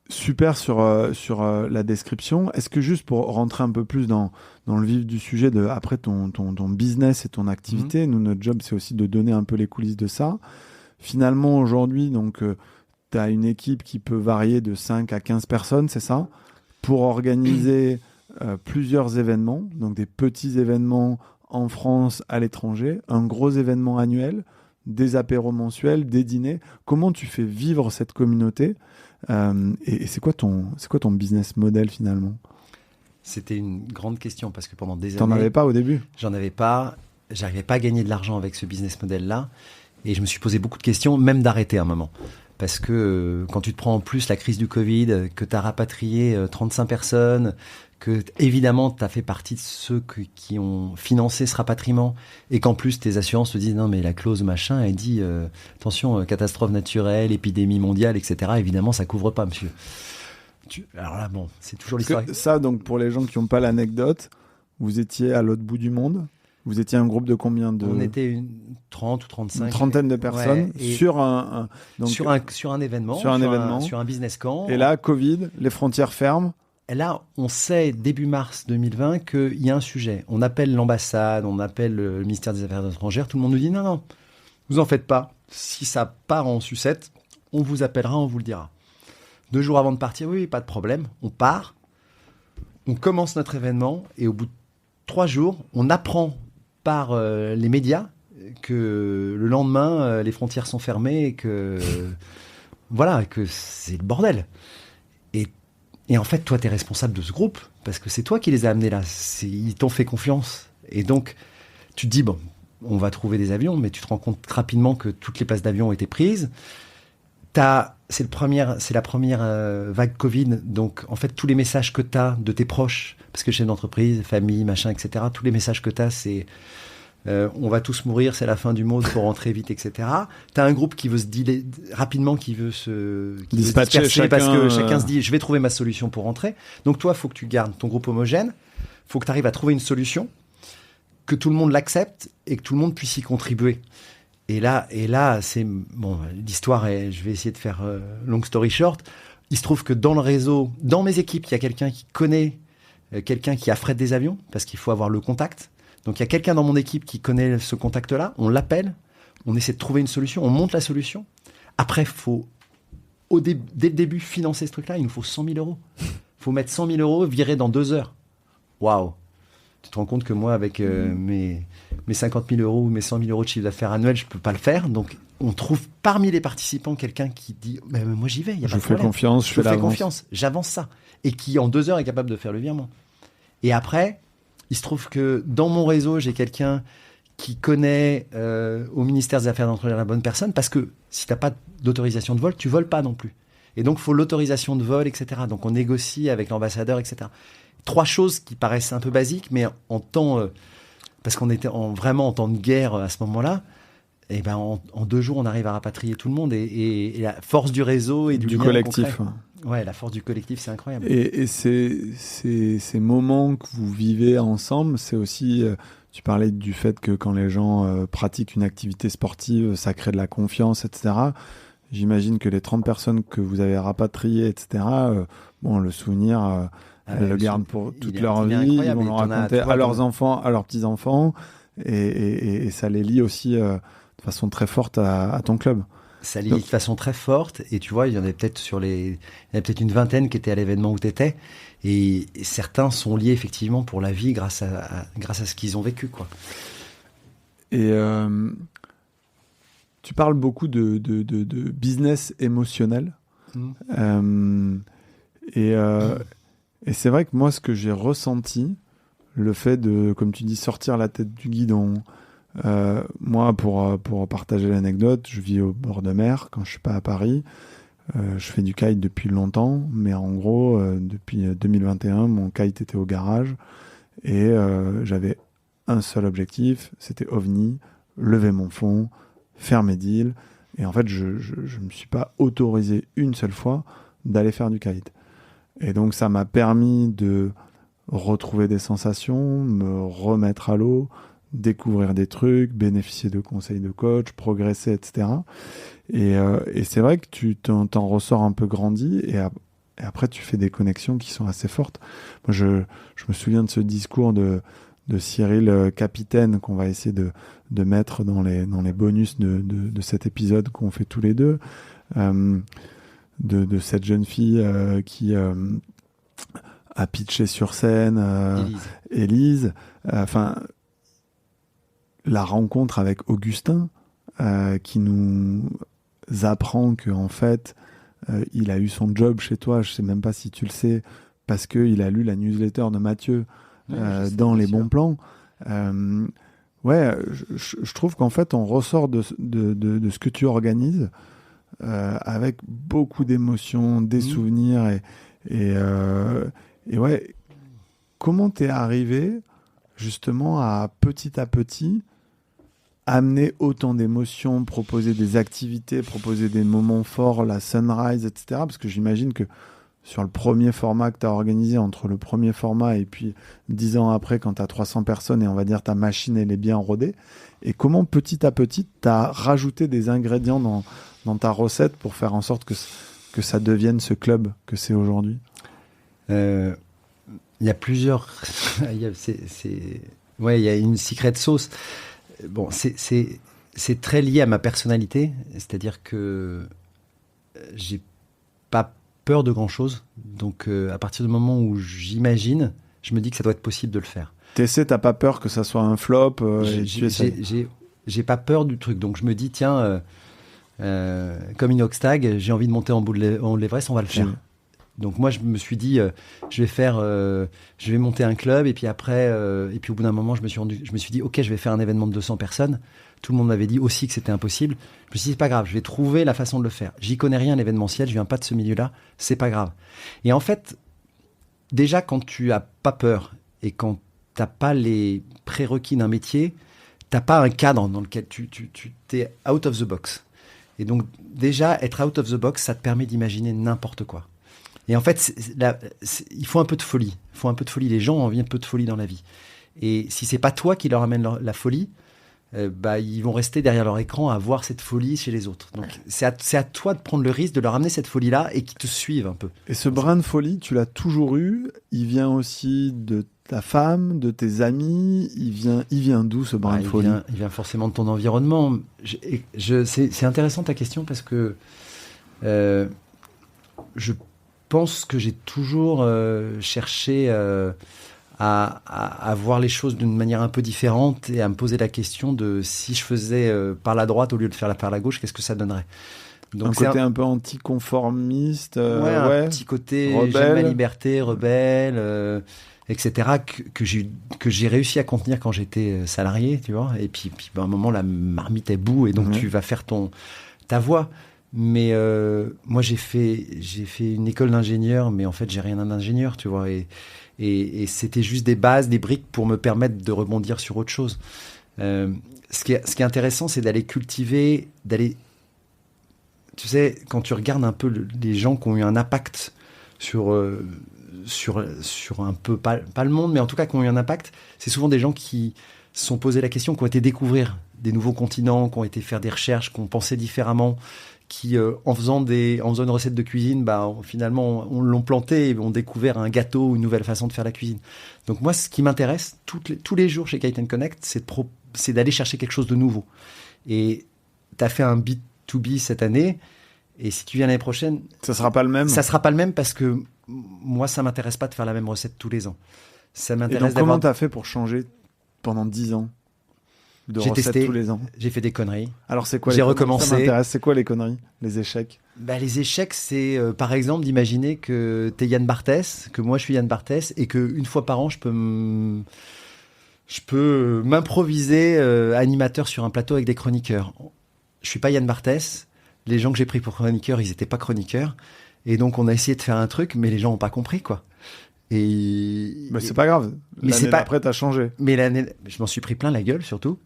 Super sur la description. Est-ce que juste pour rentrer un peu plus dans le vif du sujet après ton business et ton activité, nous notre job c'est aussi de donner un peu les coulisses de ça. finalement, aujourd'hui, donc, tu as une équipe qui peut varier de 5 à 15 personnes, c'est ça? Pour organiser plusieurs événements, donc des petits événements en France, à l'étranger, un gros événement annuel, des apéros mensuels, des dîners. Comment tu fais vivre cette communauté et c'est quoi ton business model finalement? C'était une grande question parce que pendant des années... T'en avais pas au début? J'en avais pas. J'arrivais pas à gagner de l'argent avec ce business model-là. Et je me suis posé beaucoup de questions, même d'arrêter un moment. Parce que quand tu te prends en plus la crise du Covid, que tu as rapatrié 35 personnes, que évidemment tu as fait partie de ceux qui ont financé ce rapatriement, et qu'en plus tes assurances te disent non mais la clause machin, elle dit attention, catastrophe naturelle, épidémie mondiale, etc. Évidemment ça couvre pas, monsieur. Alors là, bon, c'est toujours l'histoire. Ça, donc pour les gens qui n'ont pas l'anecdote, vous étiez à l'autre bout du monde. Vous étiez un groupe de combien de... On était une 30 ou 35. Une trentaine de personnes sur un événement. Sur un business camp. Et là, Covid, les frontières ferment. Et là, on sait début mars 2020 qu'il y a un sujet. On appelle l'ambassade, on appelle le ministère des Affaires étrangères. Tout le monde nous dit non, vous en faites pas. Si ça part en sucette, on vous appellera, on vous le dira. 2 jours avant de partir, oui, pas de problème. On part, on commence notre événement et au bout de 3 jours, on apprend par les médias que le lendemain, les frontières sont fermées et que voilà, que c'est le bordel. Et en fait, toi, tu es responsable de ce groupe parce que c'est toi qui les as amenés là. Ils t'ont fait confiance. Et donc, tu te dis, bon, on va trouver des avions, mais tu te rends compte rapidement que toutes les places d'avion ont été prises. C'est la première vague Covid. Donc, en fait, tous les messages que tu as de tes proches, parce que chef d'entreprise, famille, machin, etc., tous les messages que tu as, c'est on va tous mourir, c'est la fin du monde, faut rentrer vite, etc. Tu as un groupe qui veut se dealer rapidement, qui veut se dispatcher chacun, parce que chacun se dit, je vais trouver ma solution pour rentrer. Donc, toi, il faut que tu gardes ton groupe homogène. Il faut que tu arrives à trouver une solution, que tout le monde l'accepte et que tout le monde puisse y contribuer. Et là, c'est bon. L'histoire est. Je vais essayer de faire long story short. Il se trouve que dans le réseau, dans mes équipes, il y a quelqu'un qui connaît quelqu'un qui affrète des avions parce qu'il faut avoir le contact. Donc il y a quelqu'un dans mon équipe qui connaît ce contact-là. On l'appelle, on essaie de trouver une solution, on monte la solution. Après, faut dès le début financer ce truc-là. Il nous faut 100 000 euros. Il faut mettre 100 000 euros virés dans 2 heures. Waouh! Tu te rends compte que moi, avec mes 50 000 euros ou mes 100 000 euros de chiffre d'affaires annuel, je ne peux pas le faire. Donc, on trouve parmi les participants quelqu'un qui dit « moi, j'y vais, il n'y a pas de problème. Je fais confiance, j'avance ça. » Et qui, en 2 heures, est capable de faire le virement. Et après, il se trouve que dans mon réseau, j'ai quelqu'un qui connaît au ministère des Affaires étrangères la bonne personne, parce que si tu n'as pas d'autorisation de vol, tu ne voles pas non plus. Et donc, il faut l'autorisation de vol, etc. Donc, on négocie avec l'ambassadeur, etc. 3 choses qui paraissent un peu basiques, mais en temps... parce qu'on était vraiment en temps de guerre à ce moment-là, et ben en 2 jours, on arrive à rapatrier tout le monde. Et la force du réseau et du collectif. Ouais, la force du collectif, c'est incroyable. Et ces moments que vous vivez ensemble, c'est aussi... tu parlais du fait que quand les gens pratiquent une activité sportive, ça crée de la confiance, etc. J'imagine que les 30 personnes que vous avez rapatriées, etc., le souvenir... Elles le gardent pour toute leur vie, ils vont le raconter à leurs enfants, à leurs petits-enfants, et ça les lie aussi de façon très forte à ton club. Ça les lie de façon très forte, et tu vois, il y en avait peut-être une vingtaine qui étaient à l'événement où tu étais, et certains sont liés effectivement pour la vie grâce à ce qu'ils ont vécu, quoi. Et tu parles beaucoup de business émotionnel, et c'est vrai que moi, ce que j'ai ressenti, le fait de, comme tu dis, sortir la tête du guidon, moi, pour partager l'anecdote, je vis au bord de mer quand je suis pas à Paris. Je fais du kite depuis longtemps, mais en gros, depuis 2021, mon kite était au garage et j'avais un seul objectif, c'était OVNI, lever mon fonds, faire mes deals. Et en fait, je me suis pas autorisé une seule fois d'aller faire du kite. Et donc, ça m'a permis de retrouver des sensations, me remettre à l'eau, découvrir des trucs, bénéficier de conseils de coach, progresser, etc. Et c'est vrai que tu t'en ressors un peu grandi et après, tu fais des connexions qui sont assez fortes. Moi, je me souviens de ce discours de Cyril Capitaine qu'on va essayer de mettre dans les bonus de cet épisode qu'on fait tous les deux, de cette jeune fille qui a pitché sur scène, Élise, enfin la rencontre avec Augustin qui nous apprend que en fait il a eu son job chez toi, je sais même pas si tu le sais, parce qu'il a lu la newsletter de Mathieu dans les bons plans. Je trouve qu'en fait on ressort de ce que tu organises avec beaucoup d'émotions, des souvenirs et ouais, comment t'es arrivé justement à petit amener autant d'émotions, proposer des activités, proposer des moments forts, la sunrise, etc. Parce que j'imagine que sur le premier format que tu as organisé, entre le premier format et puis 10 ans après, quand tu as 300 personnes et on va dire ta machine elle est bien rodée, et comment petit à petit tu as rajouté des ingrédients dans ta recette pour faire en sorte que ça devienne ce club que c'est aujourd'hui? Il y a plusieurs... il y a une secret sauce. Bon, c'est très lié à ma personnalité, c'est-à-dire que j'ai pas peur de grand-chose. Donc, à partir du moment où j'imagine, je me dis que ça doit être possible de le faire. T'as pas peur que ça soit un flop j'ai pas peur du truc. Donc, je me dis, tiens, comme Inoxtag, j'ai envie de monter en l'Everest, on va le faire. Donc moi, je me suis dit, je vais monter un club, et puis après, et puis au bout d'un moment, je me suis dit, ok, je vais faire un événement de 200 personnes. Tout le monde m'avait dit aussi que c'était impossible. Je me suis dit, c'est pas grave, je vais trouver la façon de le faire. J'y connais rien, l'événementiel, je viens pas de ce milieu-là, c'est pas grave. Et en fait, déjà, quand tu as pas peur et quand t'as pas les prérequis d'un métier, t'as pas un cadre dans lequel tu t'es out of the box. Et donc, déjà, être out of the box, ça te permet d'imaginer n'importe quoi. Et en fait, il faut un peu de folie. Il faut un peu de folie. Les gens ont envie un peu de folie dans la vie. Et si c'est pas toi qui leur amène la folie, ils vont rester derrière leur écran à voir cette folie chez les autres. Donc, c'est à toi de prendre le risque de leur amener cette folie-là et qu'ils te suivent un peu. Et ce brin de folie, tu l'as toujours eu. Il vient aussi de ta femme, de tes amis. Il vient d'où ce brin de folie? Il vient forcément de ton environnement. C'est intéressant ta question parce que je pense que j'ai toujours cherché à voir les choses d'une manière un peu différente et à me poser la question de si je faisais par la droite au lieu de faire par la gauche, qu'est-ce que ça donnerait? Donc un côté un peu anticonformiste, un petit côté rebelle. J'aime ma liberté, rebelle, etc. que j'ai réussi à contenir quand j'étais salarié, tu vois. Et puis à un moment la marmite est bout et donc tu vas faire ta voie. Mais moi j'ai fait une école d'ingénieur, mais en fait j'ai rien d'un ingénieur, tu vois, et c'était juste des bases, des briques pour me permettre de rebondir sur autre chose. Ce qui est intéressant, c'est d'aller cultiver, tu sais, quand tu regardes un peu les gens qui ont eu un impact sur un peu pas le monde, mais en tout cas qui ont eu un impact, c'est souvent des gens qui se sont posé la question, qui ont été découvrir des nouveaux continents, qui ont été faire des recherches, qui ont pensé différemment, qui, en faisant une recette de cuisine, finalement, on l'ont planté et ont découvert un gâteau ou une nouvelle façon de faire la cuisine. Donc moi, ce qui m'intéresse tous les jours chez Kite & Connect, c'est d'aller chercher quelque chose de nouveau. Et tu as fait un B2B cette année, et si tu viens l'année prochaine... Ça sera pas le même? Ça sera pas le même parce que moi, ça m'intéresse pas de faire la même recette tous les ans. Ça m'intéresse. Et donc, comment tu as fait pour changer pendant 10 ans? J'ai testé tous les ans. J'ai fait des conneries. Alors c'est quoi? J'ai recommencé. Ça m'intéresse. C'est quoi les conneries? Les échecs? Les échecs, c'est par exemple d'imaginer que t'es Yann Barthès, que moi je suis Yann Barthès, et qu'une fois par an je peux m'improviser animateur sur un plateau avec des chroniqueurs. Je suis pas Yann Barthès. Les gens que j'ai pris pour chroniqueurs, ils étaient pas chroniqueurs, et donc on a essayé de faire un truc, mais les gens ont pas compris quoi. C'est pas grave. Mais c'est pas. Après, t'as changé. Mais je m'en suis pris plein la gueule surtout.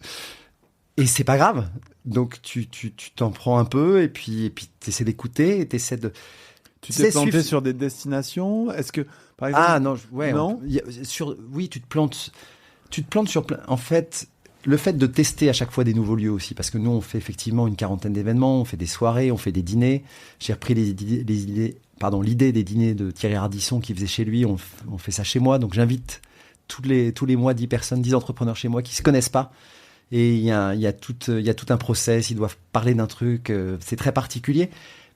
Et c'est pas grave. Donc tu t'en prends un peu et puis t'essaies d'écouter et t'essaies de. Tu t'es planté sur des destinations. Est-ce que par exemple. Ah non, non. Oui, tu te plantes. Tu te plantes sur plein. En fait, le fait de tester à chaque fois des nouveaux lieux aussi, parce que nous on fait effectivement une quarantaine d'événements, on fait des soirées, on fait des dîners. J'ai repris l'idée des dîners de Thierry Ardisson qu'il faisait chez lui, on fait ça chez moi, donc j'invite tous les mois 10 personnes, 10 entrepreneurs chez moi qui se connaissent pas. Et il y a tout un process, ils doivent parler d'un truc, c'est très particulier.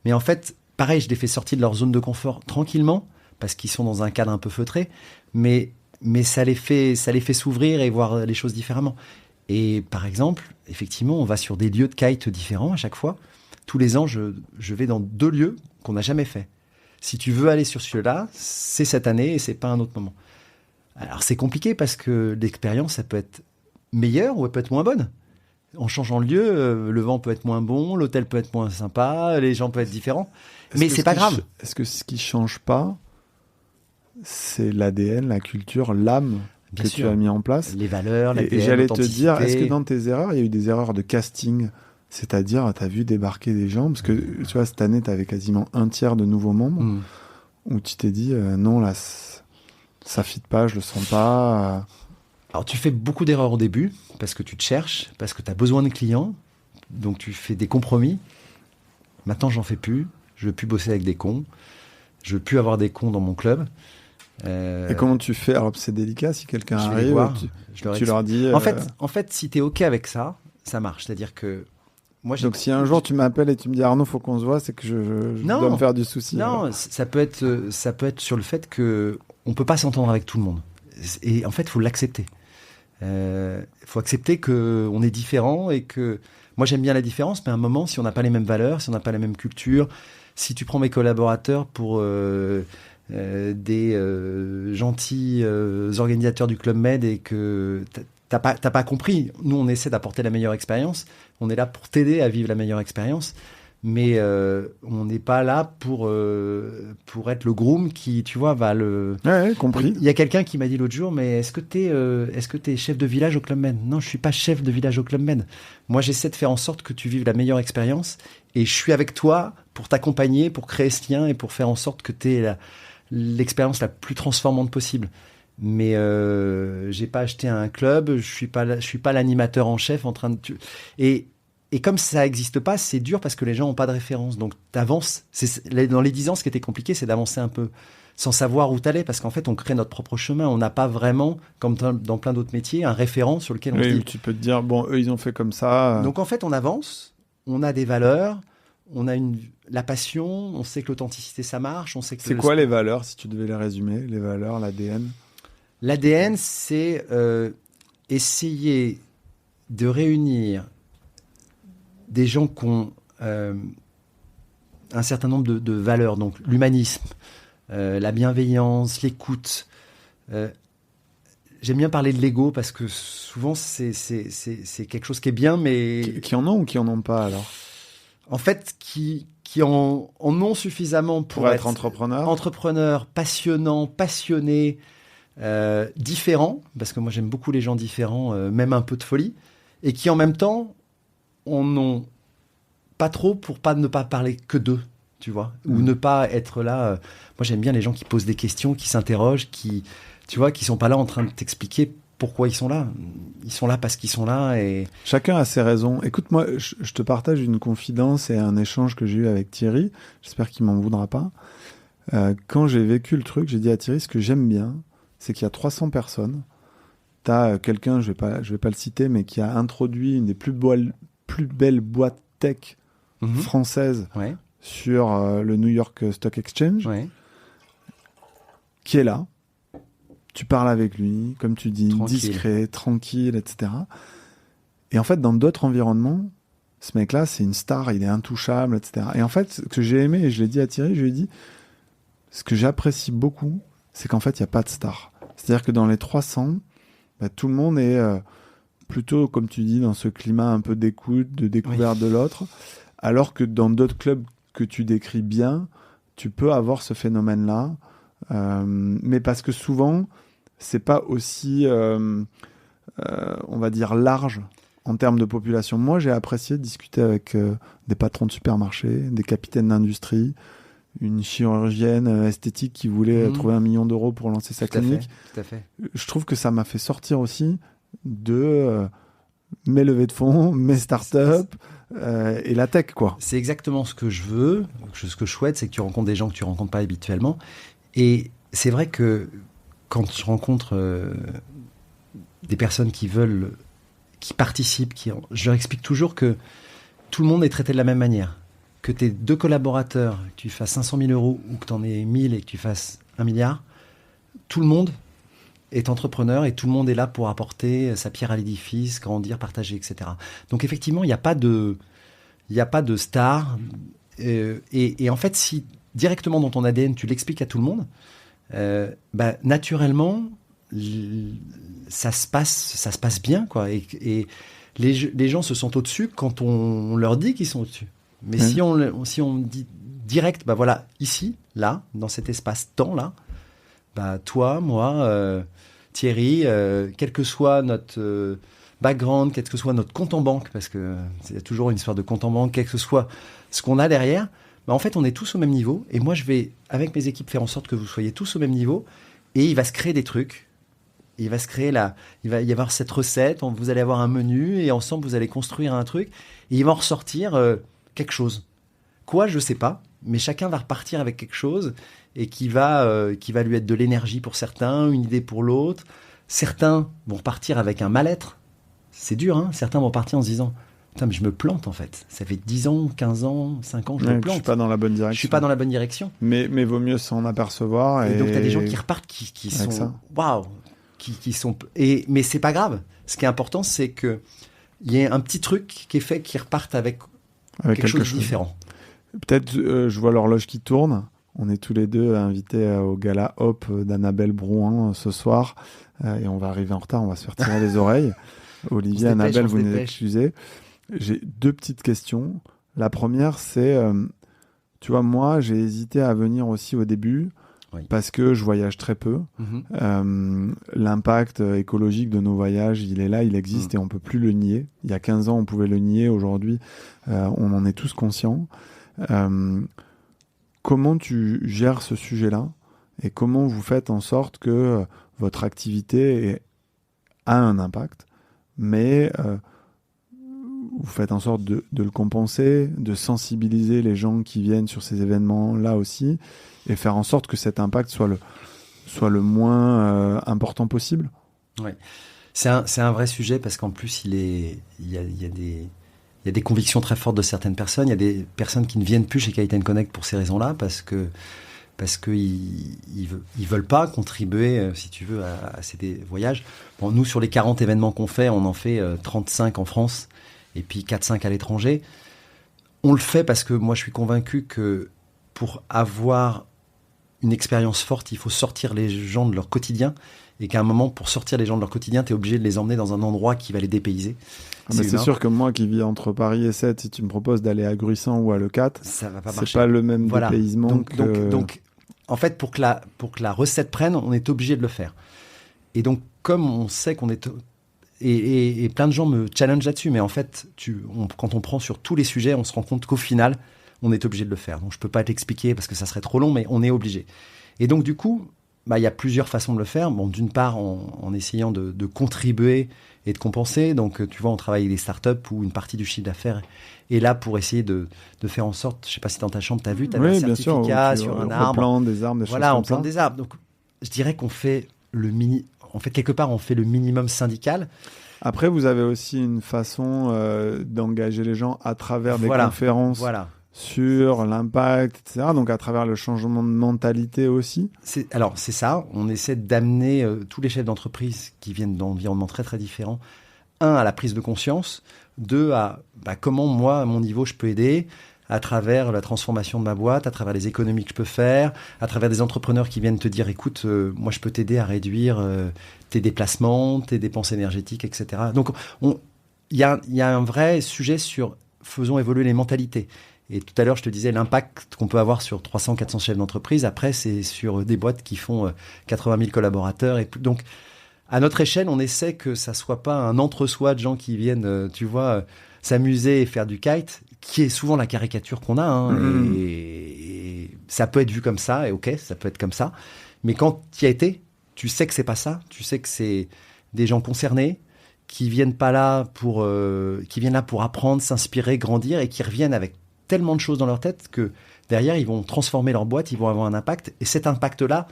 Mais en fait, pareil, je les fais sortir de leur zone de confort tranquillement, parce qu'ils sont dans un cadre un peu feutré, mais ça les fait s'ouvrir et voir les choses différemment. Et par exemple, effectivement, on va sur des lieux de kite différents à chaque fois. Tous les ans, je vais dans 2 lieux qu'on n'a jamais fait. Si tu veux aller sur celui-là, c'est cette année et c'est pas un autre moment. Alors c'est compliqué parce que l'expérience, ça peut être meilleure ou elle peut être moins bonne. En changeant de lieu, le vent peut être moins bon, l'hôtel peut être moins sympa, les gens peuvent être différents. Mais c'est pas grave. Est-ce que ce qui change pas, c'est l'ADN, la culture, l'âme que tu as mis en place? Les valeurs, l'ADN, et j'allais te dire, est-ce que l'authenticité. dans tes erreurs, il y a eu des erreurs de casting? C'est-à-dire, tu as vu débarquer des gens, parce que tu vois, cette année, tu avais quasiment un tiers de nouveaux membres, où tu t'es dit, non, là, ça fit pas, je le sens pas. Alors, tu fais beaucoup d'erreurs au début, parce que tu te cherches, parce que tu as besoin de clients, donc tu fais des compromis. Maintenant, j'en fais plus. Je veux plus bosser avec des cons. Je veux plus avoir des cons dans mon club. Et comment tu fais? Alors, c'est délicat, si quelqu'un Je vais les arrive, voir, tu leur dis... En fait, si tu es OK avec ça, ça marche. C'est-à-dire que moi, donc, si un jour tu m'appelles et tu me dis, Arnaud, faut qu'on se voit, c'est que je dois me faire du souci. Non, ça peut être sur le fait que on peut pas s'entendre avec tout le monde. Et en fait, il faut l'accepter. Il faut accepter qu'on est différent et que moi j'aime bien la différence, mais à un moment, si on n'a pas les mêmes valeurs, si on n'a pas la même culture, si tu prends mes collaborateurs pour des gentils organisateurs du Club Med et que t'as pas compris, nous on essaie d'apporter la meilleure expérience, on est là pour t'aider à vivre la meilleure expérience. Mais on n'est pas là pour être le groom qui, tu vois, va le... Ouais, compris. Il y a quelqu'un qui m'a dit l'autre jour, mais est-ce que t'es chef de village au Club Med? Non, je suis pas chef de village au Club Med. Moi, j'essaie de faire en sorte que tu vives la meilleure expérience et je suis avec toi pour t'accompagner, pour créer ce lien et pour faire en sorte que t'aies l'expérience la plus transformante possible. Mais j'ai pas acheté un club, je suis pas l'animateur en chef en train de... Et comme ça n'existe pas, c'est dur parce que les gens n'ont pas de référence. Donc, tu avances. Dans les 10 ans, ce qui était compliqué, c'est d'avancer un peu sans savoir où t'allais. Parce qu'en fait, on crée notre propre chemin. On n'a pas vraiment, comme dans plein d'autres métiers, un référent sur lequel on se dit... Tu peux te dire, bon, eux, ils ont fait comme ça. Donc, en fait, on avance. On a des valeurs. On a la passion. On sait que l'authenticité, ça marche. On sait que c'est quoi les valeurs, si tu devais les résumer? Les valeurs, l'ADN? L'ADN, c'est essayer de réunir des gens qui ont un certain nombre de valeurs, donc l'humanisme, la bienveillance, l'écoute. J'aime bien parler de l'ego parce que souvent c'est quelque chose qui est bien, mais... Qui en ont ou qui en ont pas alors? En fait, qui en ont suffisamment pour être entrepreneur, passionnant, passionné, différent, parce que moi j'aime beaucoup les gens différents, même un peu de folie, et qui en même temps on n'en pas trop pour ne pas parler que d'eux, tu vois, ou ne pas être là. Moi, j'aime bien les gens qui posent des questions, qui s'interrogent, qui sont pas là en train de t'expliquer pourquoi ils sont là. Ils sont là parce qu'ils sont là et... Chacun a ses raisons. Écoute, moi, je te partage une confidence et un échange que j'ai eu avec Thierry. J'espère qu'il m'en voudra pas. Quand j'ai vécu le truc, j'ai dit à Thierry, ce que j'aime bien, c'est qu'il y a 300 personnes. T'as quelqu'un, je vais pas le citer, mais qui a introduit une des plus belles boîtes tech françaises sur le New York Stock Exchange, qui est là. Tu parles avec lui, comme tu dis, discret, tranquille, etc. Et en fait, dans d'autres environnements, ce mec-là, c'est une star, il est intouchable, etc. Et en fait, ce que j'ai aimé, et je l'ai dit à Thierry, je lui ai dit, ce que j'apprécie beaucoup, c'est qu'en fait, il n'y a pas de star. C'est-à-dire que dans les 300, tout le monde est plutôt, comme tu dis, dans ce climat un peu d'écoute, de découverte de l'autre, alors que dans d'autres clubs que tu décris bien, tu peux avoir ce phénomène-là, mais parce que souvent, c'est pas aussi, on va dire, large en termes de population. Moi, j'ai apprécié discuter avec des patrons de supermarchés, des capitaines d'industrie, une chirurgienne esthétique qui voulait trouver 1 million d'euros pour lancer sa clinique. Tout à fait. Je trouve que ça m'a fait sortir aussi de mes levées de fonds, mes startups et la tech, quoi. C'est exactement ce que je veux, ce que je souhaite, c'est que tu rencontres des gens que tu rencontres pas habituellement. Et c'est vrai que quand je rencontre des personnes qui participent, je leur explique toujours que tout le monde est traité de la même manière. Que tu aies 2 collaborateurs, que tu fasses 500 000 euros ou que tu en aies 1000 et que tu fasses 1 milliard, tout le monde est entrepreneur et tout le monde est là pour apporter sa pierre à l'édifice, grandir, partager, etc. Donc effectivement, il n'y a pas de star. Et en fait, si directement dans ton ADN, tu l'expliques à tout le monde, naturellement, ça se passe bien, quoi. Et les gens se sentent au-dessus quand on leur dit qu'ils sont au-dessus. Mais si on dit direct, voilà, ici, là, dans cet espace-temps, là, toi, moi, Thierry, quel que soit notre background, quel que soit notre compte en banque, parce que c'est toujours une histoire de compte en banque, quel que soit ce qu'on a derrière, en fait, on est tous au même niveau. Et moi, je vais, avec mes équipes, faire en sorte que vous soyez tous au même niveau. Et il va se créer des trucs. Il va y avoir cette recette, vous allez avoir un menu, et ensemble, vous allez construire un truc. Et il va en ressortir quelque chose. Quoi, je sais pas. Mais chacun va repartir avec quelque chose et qui va lui être de l'énergie pour certains, une idée pour l'autre. Certains vont repartir avec un mal-être. C'est dur, hein. Certains vont partir en se disant « Putain, mais je me plante, en fait. Ça fait 10 ans, 15 ans, 5 ans, je me plante. Je suis pas dans la bonne direction. Je suis pas dans la bonne direction. » Mais vaut mieux s'en apercevoir. Et donc, tu as des gens qui repartent qui sont... Waouh, qui sont... Mais c'est pas grave. Ce qui est important, c'est qu'il y ait un petit truc qui est fait, qui repartent avec quelque chose de différent. Peut-être, je vois l'horloge qui tourne. On est tous les deux invités au gala Hop d'Annabelle Brouin ce soir. Et on va arriver en retard, on va se faire tirer les oreilles. Olivier, Annabelle, vous nous excusez. J'ai 2 petites questions. La première, c'est, tu vois, moi, j'ai hésité à venir aussi au début parce que je voyage très peu. L'impact écologique de nos voyages, il est là, il existe et on ne peut plus le nier. Il y a 15 ans, on pouvait le nier. Aujourd'hui, on en est tous conscients. Comment tu gères ce sujet-là et comment vous faites en sorte que votre activité a un impact, mais vous faites en sorte de le compenser, de sensibiliser les gens qui viennent sur ces événements-là aussi et faire en sorte que cet impact soit le moins important possible? Oui, c'est un vrai sujet parce qu'en plus, il y a des convictions très fortes de certaines personnes. Il y a des personnes qui ne viennent plus chez Kite & Connect pour ces raisons-là, parce qu'ils ne veulent pas contribuer, si tu veux, à ces voyages. Bon, nous, sur les 40 événements qu'on fait, on en fait 35 en France et puis 4-5 à l'étranger. On le fait parce que moi, je suis convaincu que pour avoir une expérience forte, il faut sortir les gens de leur quotidien et qu'à un moment, pour sortir les gens de leur quotidien, tu es obligé de les emmener dans un endroit qui va les dépayser. C'est sûr que moi qui vis entre Paris et Sète, si tu me proposes d'aller à Gruissant ou à Leucate, ça va pas c'est marcher. pas le même dépaysement. Donc, en fait, pour que la recette prenne, on est obligé de le faire. Et donc, comme on sait qu'on est... Et plein de gens me challengent là-dessus, mais en fait, quand on prend sur tous les sujets, on se rend compte qu'au final, on est obligé de le faire. Donc, je peux pas t'expliquer parce que ça serait trop long, mais on est obligé. Et donc, du coup, il y a plusieurs façons de le faire. Bon, d'une part, en essayant de contribuer et de compenser. Donc, tu vois, on travaille avec des startups où une partie du chiffre d'affaires est là pour essayer de faire en sorte, je sais pas si dans ta chambre, tu as vu, tu avais un certificat sur un arbre. On plante des arbres, des choses comme ça. ça. Voilà, on plante des arbres. Donc, je dirais qu'on fait quelque part, on fait le minimum syndical. Après, vous avez aussi une façon d'engager les gens à travers des conférences sur l'impact, etc. Donc, à travers le changement de mentalité aussi. C'est ça. On essaie d'amener tous les chefs d'entreprise qui viennent d'environnements très, très différents. 1, à la prise de conscience. 2, à comment, moi, à mon niveau, je peux aider à travers la transformation de ma boîte, à travers les économies que je peux faire, à travers des entrepreneurs qui viennent te dire, écoute, moi, je peux t'aider à réduire tes déplacements, tes dépenses énergétiques, etc. Donc, il y a un vrai sujet sur faisons évoluer les mentalités. Et tout à l'heure, je te disais l'impact qu'on peut avoir sur 300-400 chefs d'entreprise. Après, c'est sur des boîtes qui font 80 000 collaborateurs. Et donc, à notre échelle, on essaie que ça soit pas un entre-soi de gens qui viennent, s'amuser et faire du kite, qui est souvent la caricature qu'on a. Hein, et ça peut être vu comme ça, et ok, ça peut être comme ça. Mais quand tu y as été, tu sais que c'est pas ça. Tu sais que c'est des gens concernés qui viennent là pour apprendre, s'inspirer, grandir, et qui reviennent avec tellement de choses dans leur tête que derrière, ils vont transformer leur boîte, ils vont avoir un impact. Et cet impact-là,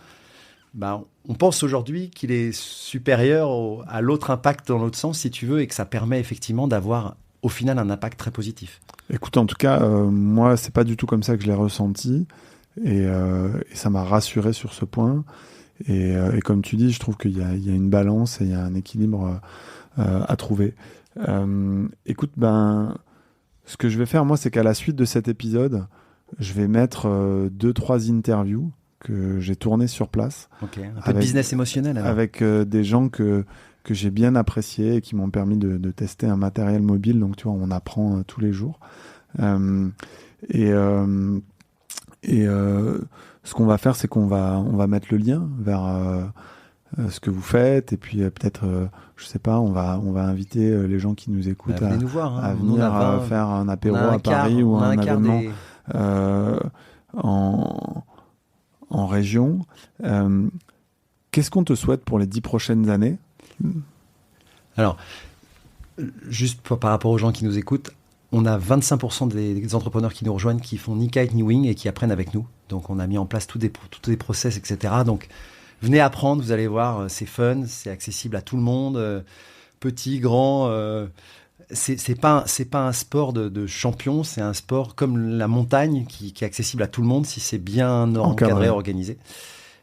on pense aujourd'hui qu'il est supérieur à l'autre impact dans l'autre sens, si tu veux, et que ça permet effectivement d'avoir au final un impact très positif. Écoute, en tout cas, moi, c'est pas du tout comme ça que je l'ai ressenti, et ça m'a rassuré sur ce point. Et comme tu dis, je trouve qu'il y a une balance et il y a un équilibre à trouver. Écoute, ce que je vais faire, moi, c'est qu'à la suite de cet épisode, je vais mettre 2-3 interviews que j'ai tournées sur place. Ok, un peu de business émotionnel alors. Avec des gens que j'ai bien appréciés et qui m'ont permis de tester un matériel mobile. Donc, tu vois, on apprend tous les jours. Ce qu'on va faire, c'est qu'on va mettre le lien vers ce que vous faites, et puis peut-être, je sais pas, on va inviter les gens qui nous écoutent venez nous voir, à venir faire un apéro à Paris ou un événement en région. Qu'est-ce qu'on te souhaite pour les 10 prochaines années ? Alors, juste par rapport aux gens qui nous écoutent, on a 25% des entrepreneurs qui nous rejoignent qui font ni kite ni wing et qui apprennent avec nous. Donc, on a mis en place tous des process, etc. Donc, venez apprendre, vous allez voir, c'est fun, c'est accessible à tout le monde, petit, grand. C'est pas un sport de champion, c'est un sport comme la montagne qui est accessible à tout le monde si c'est bien encadré, organisé.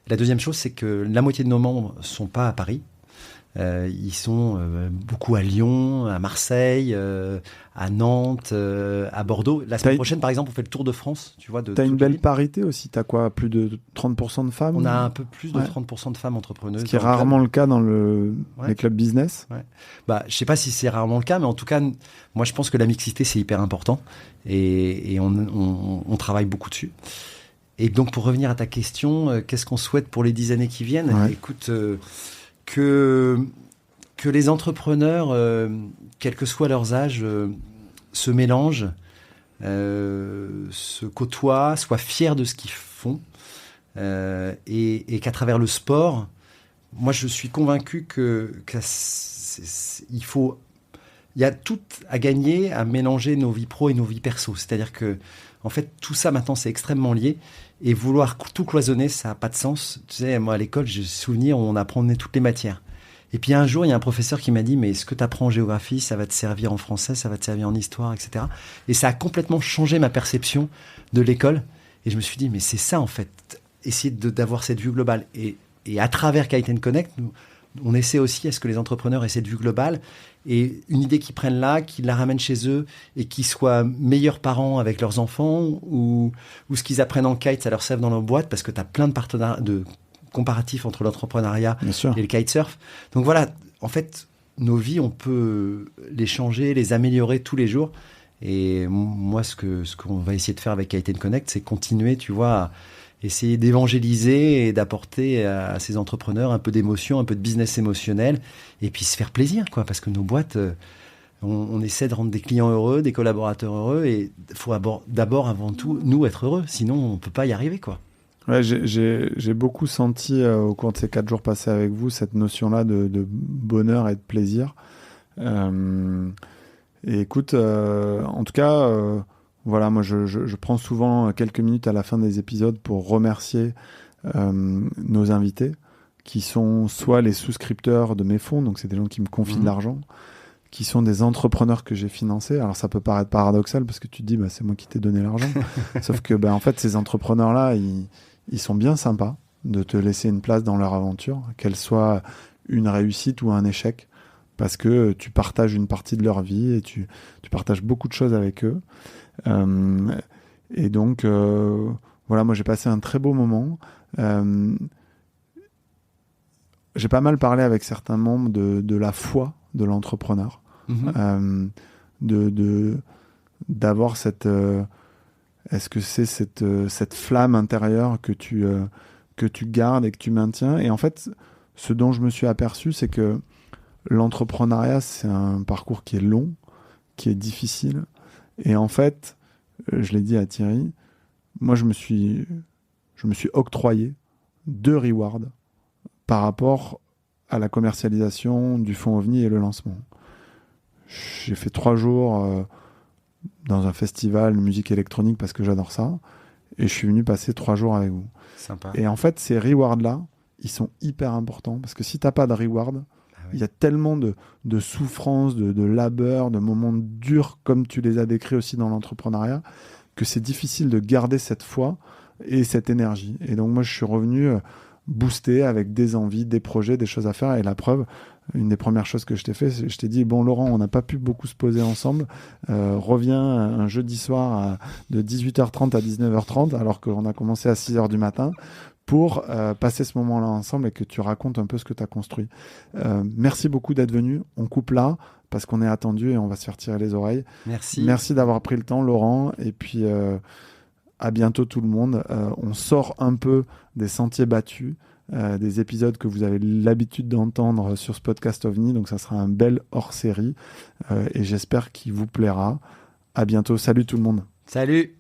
La deuxième chose, c'est que la moitié de nos membres sont pas à Paris. Ils sont beaucoup à Lyon, à Marseille, à Nantes, à Bordeaux. La semaine prochaine, par exemple, on fait le Tour de France. Tu vois, t'as une belle parité aussi. T'as quoi, plus de 30% de femmes ? On a un peu plus de 30% de femmes entrepreneuses. Ce qui est rarement le cas dans les clubs business. Ouais. Je sais pas si c'est rarement le cas, mais en tout cas, moi, je pense que la mixité, c'est hyper important. Et on travaille beaucoup dessus. Et donc, pour revenir à ta question, qu'est-ce qu'on souhaite pour les 10 années qui viennent ? Écoute... Que les entrepreneurs, quel que soit leurs âges, se mélangent, se côtoient, soient fiers de ce qu'ils font, et qu'à travers le sport, moi je suis convaincu il y a tout à gagner à mélanger nos vies pro et nos vies perso. C'est-à-dire que, en fait, tout ça maintenant c'est extrêmement lié. Et vouloir tout cloisonner, ça n'a pas de sens. Tu sais, moi, à l'école, j'ai souvenir, on apprenait toutes les matières. Et puis, un jour, il y a un professeur qui m'a dit, mais ce que tu apprends en géographie, ça va te servir en français, ça va te servir en histoire, etc. Et ça a complètement changé ma perception de l'école. Et je me suis dit, mais c'est ça, en fait. Essayer d'avoir cette vue globale. Et à travers Kite & Connect, on essaie aussi à ce que les entrepreneurs aient cette vue globale. Et une idée qu'ils prennent là, qu'ils la ramènent chez eux et qu'ils soient meilleurs parents avec leurs enfants, ou ce qu'ils apprennent en kite, ça leur serve dans leur boîte, parce que tu as plein de comparatifs entre l'entrepreneuriat et le kitesurf. Donc voilà, en fait, nos vies, on peut les changer, les améliorer tous les jours. Et moi, ce qu'on va essayer de faire avec Kite & Connect, c'est continuer, tu vois, à essayer d'évangéliser et d'apporter à ces entrepreneurs un peu d'émotion, un peu de business émotionnel, et puis se faire plaisir, quoi, parce que nos boîtes, on essaie de rendre des clients heureux, des collaborateurs heureux, et il faut d'abord, avant tout, nous être heureux, sinon on ne peut pas y arriver, quoi. Ouais, j'ai beaucoup senti au cours de ces 4 jours passés avec vous cette notion-là de bonheur et de plaisir. Et écoute, en tout cas... Voilà, moi je prends souvent quelques minutes à la fin des épisodes pour remercier nos invités, qui sont soit les souscripteurs de mes fonds, donc c'est des gens qui me confient de l'argent, qui sont des entrepreneurs que j'ai financés. Alors ça peut paraître paradoxal parce que tu te dis c'est moi qui t'ai donné l'argent, sauf que en fait ces entrepreneurs-là, ils sont bien sympas de te laisser une place dans leur aventure, qu'elle soit une réussite ou un échec, parce que tu partages une partie de leur vie et tu partages beaucoup de choses avec eux. Et donc voilà, moi j'ai passé un très beau moment. J'ai pas mal parlé avec certains membres de la foi de l'entrepreneur, d'avoir cette est-ce que c'est cette flamme intérieure que tu gardes et que tu maintiens. Et en fait, ce dont je me suis aperçu, c'est que l'entrepreneuriat, c'est un parcours qui est long, qui est difficile. Et en fait, je l'ai dit à Thierry, moi je me suis octroyé 2 rewards par rapport à la commercialisation du fonds OVNI et le lancement. J'ai fait 3 jours dans un festival de musique électronique parce que j'adore ça, et je suis venu passer 3 jours avec vous. Sympa. Et en fait, ces rewards-là, ils sont hyper importants. Parce que si tu n'as pas de reward, il y a tellement de souffrance, de labeur, de moments durs, comme tu les as décrits aussi dans l'entrepreneuriat, que c'est difficile de garder cette foi et cette énergie. Et donc, moi, je suis revenu boosté avec des envies, des projets, des choses à faire. Et la preuve, une des premières choses que je t'ai fait, je t'ai dit, bon, Laurent, on n'a pas pu beaucoup se poser ensemble. Reviens un jeudi soir de 18h30 à 19h30, alors qu'on a commencé à 6h du matin, pour passer ce moment-là ensemble et que tu racontes un peu ce que tu as construit. Merci beaucoup d'être venu. On coupe là parce qu'on est attendu et on va se faire tirer les oreilles. Merci d'avoir pris le temps, Laurent. Et puis, à bientôt tout le monde. On sort un peu des sentiers battus, des épisodes que vous avez l'habitude d'entendre sur ce podcast OVNI. Donc, ça sera un bel hors-série et j'espère qu'il vous plaira. À bientôt. Salut tout le monde. Salut.